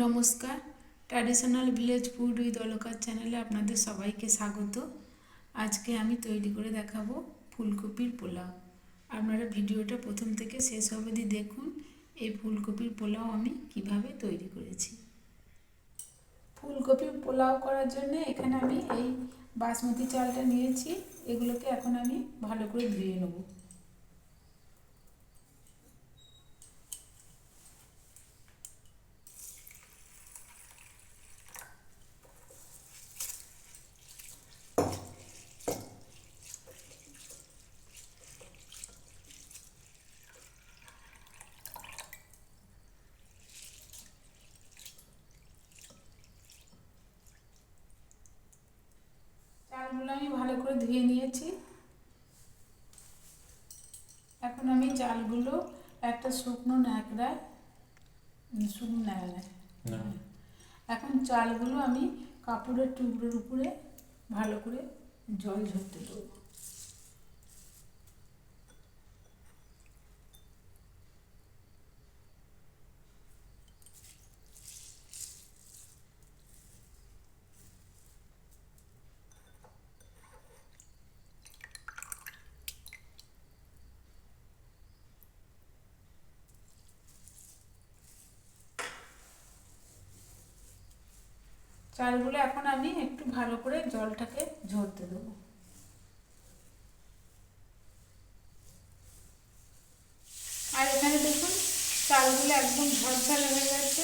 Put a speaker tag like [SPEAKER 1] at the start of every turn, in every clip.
[SPEAKER 1] নমস্কার, traditional village food with Walker চ্যানেলে আপনাদের সবাইকে স্বাগত। আজকে আমি তৈরি করে দেখাবো ফুলকপির পোলাও। আপনারা ভিডিওটা প্রথম থেকে শেষ অবধি দেখুন। এই ফুলকপির পোলাও আমি কিভাবে তৈরি করেছি। ফুলকপির পোলাও করার জন্য এখানে আমি এই বাসমতি চালটা নিয়েছি। এগুলোকে এখন আমি ভালো করে ধুয়ে নেব। চালগুলো আমি ভালো করে ধুয়ে নিয়েছি। এখন আমি চালগুলো একটা শুকনো ন্যাকড়ায় এখন চালগুলো আমি কাপড়ের টুকরোর উপরে ভালো করে জল ঝরতে দেবো। চালগুলো এখন আমি একটু ভালো করে জলটাকে ঝরতে দেবো। আর এখানে দেখুন চালগুলো একদম ঝরঝরে হয়ে গেছে,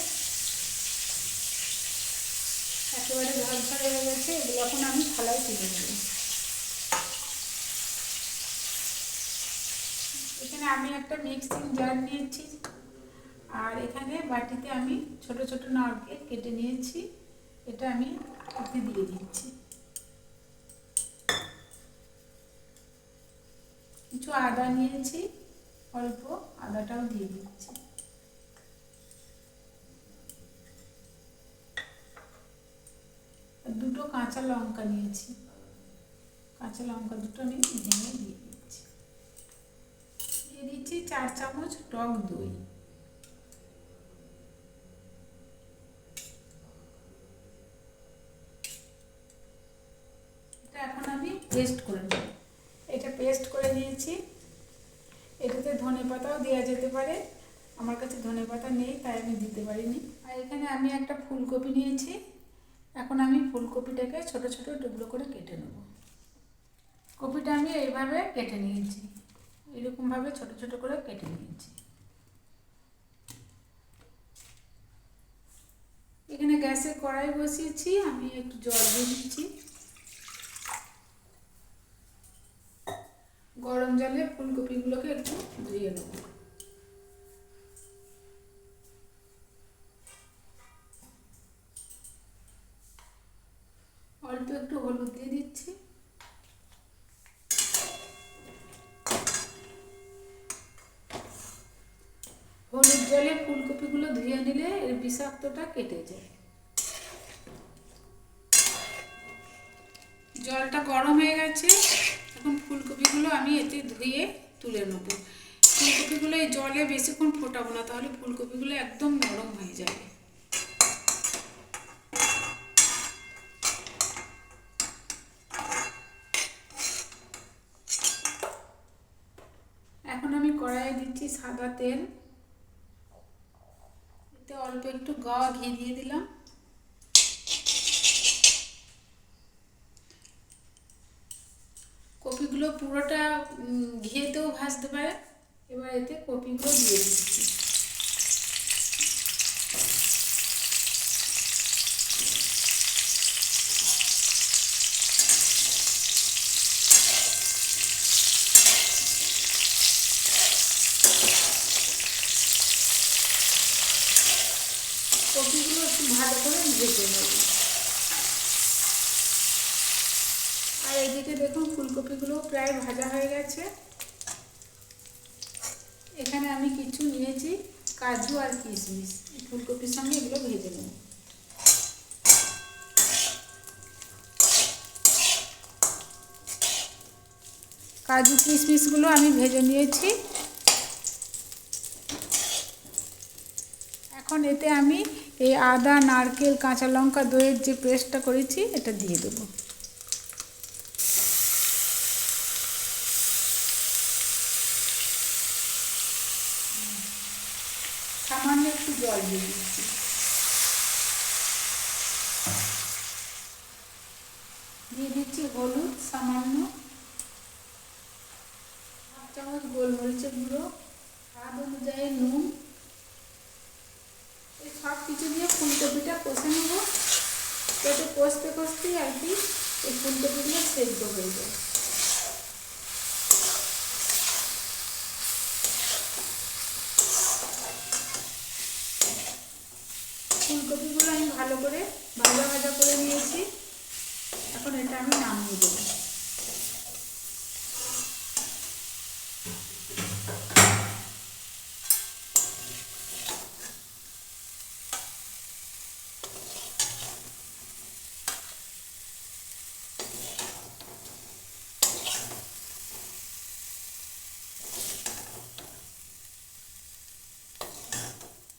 [SPEAKER 1] একেবারে ঝরঝরে হয়ে গেছে। এগুলো এখন আমি থালায় তুলে দেব। এখানে আমি একটা মিক্সিং জার নিয়েছি, আর এখানে বাটিতে আমি ছোট ছোট নারকেল কেটে নিয়েছি। এটা আমি এতে দিয়ে দিচ্ছি। কিছু আদা নিয়েছি, অল্প আদাটাও দিয়ে দিচ্ছি। দুটো কাঁচা লঙ্কা নিয়েছি, কাঁচা লঙ্কা দুটো আমি ভেঙে দিয়ে দিচ্ছি। দিয়ে দিচ্ছি 4 চামচ টক দই। এটা এখন আমি পেস্ট করে নেব। এটা পেস্ট করে নিয়েছি। এটাতে ধনেপাতাও দেওয়া যেতে পারে, আমার কাছে ধনেপাতা নেই তাই আমি দিতে পারিনি। আর এখানে আমি একটা ফুলকপি নিয়েছি। এখন আমি ফুলকপিটাকে ছোট ছোট টুকরো করে কেটে নেব। কপিটা আমি এইভাবে কেটে নিয়েছি, এরকমভাবে ছোট ছোট করে কেটে নিয়েছি। এখানে গ্যাসে কড়াই বসিয়েছি, আমি একটু জল দিয়ে দিচ্ছি। গরম জলে ফুলকপিগুলোকে একটু ধুয়ে নেব। অল্প একটু হলুদ দিয়ে দিচ্ছি। হলুদ জলে ফুলকপিগুলো ধুয়ে নিলে এর বিষাক্তটা কেটে যায়। জলটা গরম হয়ে গেছে, এখন ফুলকপিগুলো আমি এতে ধুয়ে তুলে নেব। ফুলকপিগুলো এই জলে বেশিক্ষণ ফোটাবো না, তাহলে ফুলকপিগুলো একদম নরম হয়ে যাবে। এখন আমি কড়াইয়ে দিচ্ছি সাদা তেল, এতে অল্প একটু গাওয়া ঘি দিয়ে দিলাম। কপিগুলো পুরোটা ঘিয়েতেও ভাজতে পারে। এবার এতে কপিগুলো দিয়ে দিচ্ছি। কপিগুলো একটু ভালো করে ভেজে নেব। আর এইদিকে দেখুন ফুলকপিগুলো প্রায় ভাজা হয়ে গেছে। এখানে আমি কিছু নিয়েছি কাজু আর কিশমিশ, ফুলকপির সঙ্গে এগুলো ভেজে নেব। কাজু কিশমিশগুলো আমি ভেজে নিয়েছি। এখন এতে আমি এই আদা, নারকেল, কাঁচা লঙ্কা, দইয়ের যে পেস্টটা করেছি এটা দিয়ে দেবো। সামান্য একটু জল দিয়ে দিচ্ছি। দিয়ে দিচ্ছি হলুদ সামান্য, 1 চামচ গোলমরিচের গুঁড়ো, স্বাদ অনুযায়ী নুন। এই সব কিছু দিয়ে ফুলকপিটা কষে নেবো, যাতে কষতে কষতেই আর কি এই ফুলকপিগুলো সেদ্ধ হয়ে যায়। ফুলকপিগুলো আমি ভালো করে ভাজা ভাজা করে নিয়েছি, এখন এটা আমি নামিয়ে দেবো।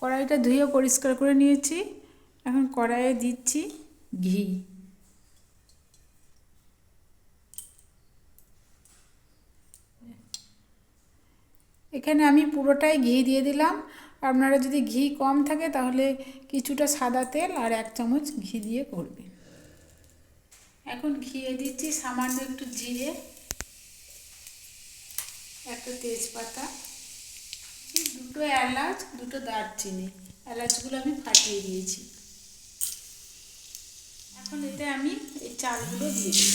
[SPEAKER 1] কড়াইটা ধুয়ে পরিষ্কার করে নিয়েছি, এখন কড়াইয়ে দিচ্ছি ঘি। এখানে আমি পুরোটাই ঘি দিয়ে দিলাম। আপনারা যদি ঘি কম থাকে তাহলে কিছুটা সাদা তেল আর 1 চামচ ঘি দিয়ে করবেন। এখন ঘিয়ে দিচ্ছি সামান্য একটু জিরে, একটা তেজপাতা, 2টো এলাচ, 2টো দারচিনি। এলাচগুলো আমি ফাটিয়ে দিয়েছি। এখন এতে আমি এই চালগুলো দিয়ে দিই।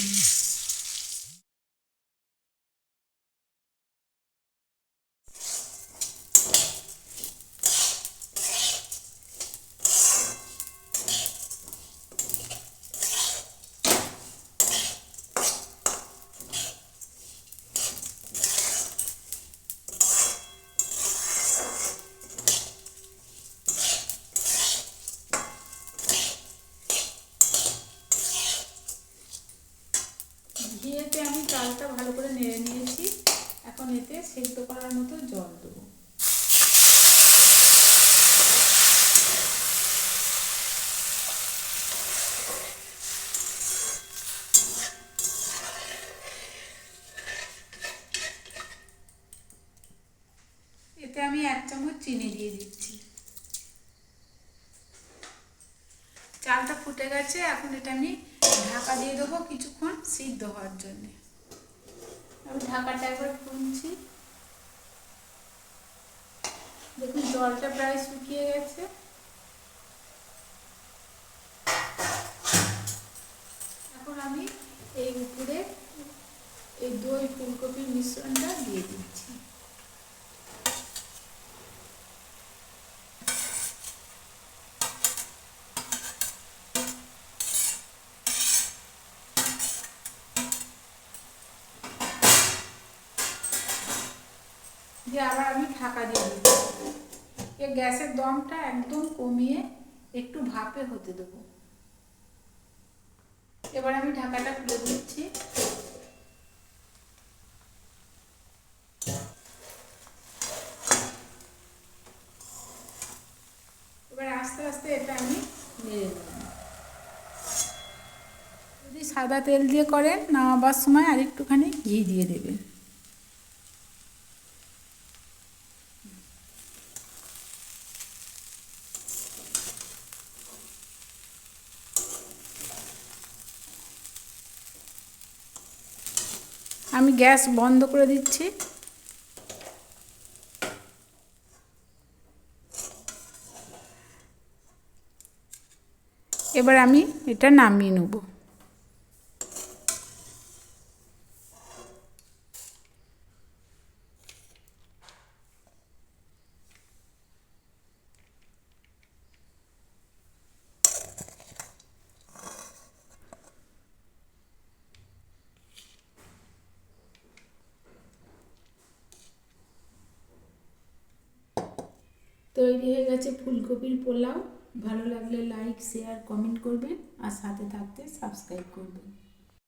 [SPEAKER 1] ঘিয়েতে আমি চালটা ভালো করে নেড়ে নিয়েছি, এখন এতে সেদ্ধ করার মতো জল দেবো। এতে আমি 1 চামচ চিনি দিয়ে দিচ্ছি। চালটা ফুটে গেছে, এখন এটা আমি ঢাকা দিয়ে দেবো কিছুক্ষণ সিদ্ধ হওয়ার জন্য। আমি ঢাকাটা একবার খুলছি, দেখুন জলটা প্রায় শুকিয়ে গেছে। এখন আমি এই উপরে এই দই ফুলকপির মিশ্রণটা দিয়ে দিচ্ছি। দিয়ে আবার আমি ঢাকা দিয়ে দিচ্ছি। এই গ্যাসের দমটা একদম কমিয়ে একটু ভাপে হতে দেবো। এবার আমি ঢাকাটা খুলে দিচ্ছি। এবার আস্তে আস্তে এটা আমি নেড়ে দেব। যদি সাদা তেল দিয়ে করেন, নামাবার সময় আর একটুখানি ঘি দিয়ে দেবেন। আমি গ্যাস বন্ধ করে দিচ্ছি। এবার আমি এটা নামিয়ে নেব। তৈরি হয়ে গেছে ফুলকপির পোলাও। ভালো লাগলে লাইক, শেয়ার, কমেন্ট করবেন আর সাথে থাকতে সাবস্ক্রাইব করবেন।